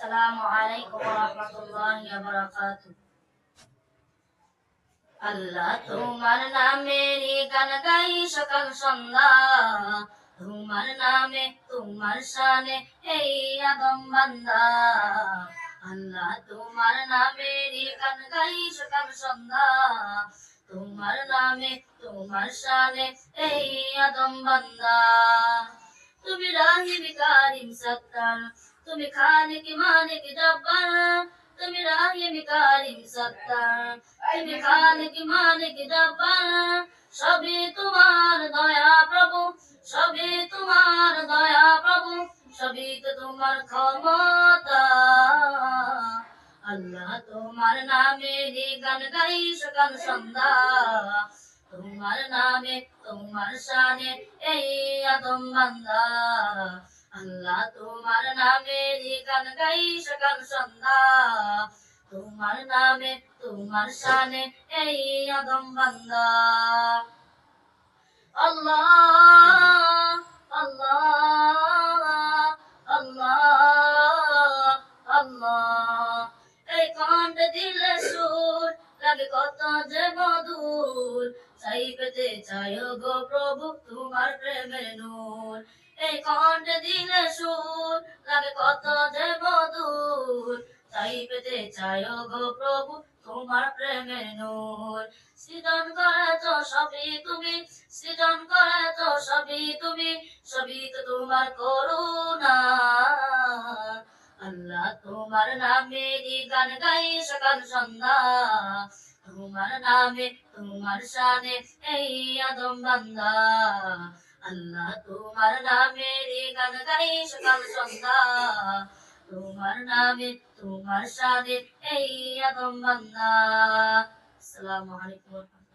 আসসালামু আলাইকুম ওয়া রাহমাতুল্লাহি ওয়া বারাকাতুহু। আল্লাহ তোমার নামেরই গান গাই সকাল সন্ধ্যা, তোমার নামে তোমার শানে এই আদম বান্দা। আল্লাহ তোমার নামেরই গান গাই সকাল সন্ধ্যা, তোমার নামে তোমার শানে এই আদম বান্দা। তুমি রাহিম কারিম সত্তার, তুমি খালিক মালিক জব্বার। তুমি রাহিম কারিম সত্তার, তুমি খালিক মালিক জব্বার। সবই তোমার দয়া প্রভু, সবই তোমার দয়া প্রভু, সবই তো তোমার ক্ষমতা। আল্লাহ তোমার নামেরই গান গাই সকাল সন্ধ্যা, তোমার নামে তোমার শানে এই আদম বান্দা। আল্লাহ তোমার নামেরই গান গাই সকাল সন্ধ্যা, তোমার নামে তোমার শানে এই আদম বান্দা। আল্লাহ আল্লাহ আল্লাহ আল্লাহ। এই কণ্ঠে দিলে সুর লাগে কত যে মধুর, চাই পেতে চাই গো প্রভু তোমার প্রেমের নূর। এই কণ্ঠে দিলে সুর লাগে কত যে মধুর, চাই পেতে চাই গো প্রভু তোমার প্রেমের নূর। সৃজন করেছ সবই তুমি, সৃজন করেছ সবই তুমি, সবই তো তোমার করুণা। আল্লাহ তোমার নামেরই গান গাই সকাল সন্ধ্যা, তোমার নামে তোমার শানে এই আদম বান্দা। আল্লাহ তোমার নামেরই গান গাই সকাল সন্ধ্যা, তোমার নামে তোমার শানে এই আদম বান্দা। আসসালামু আলাইকুম।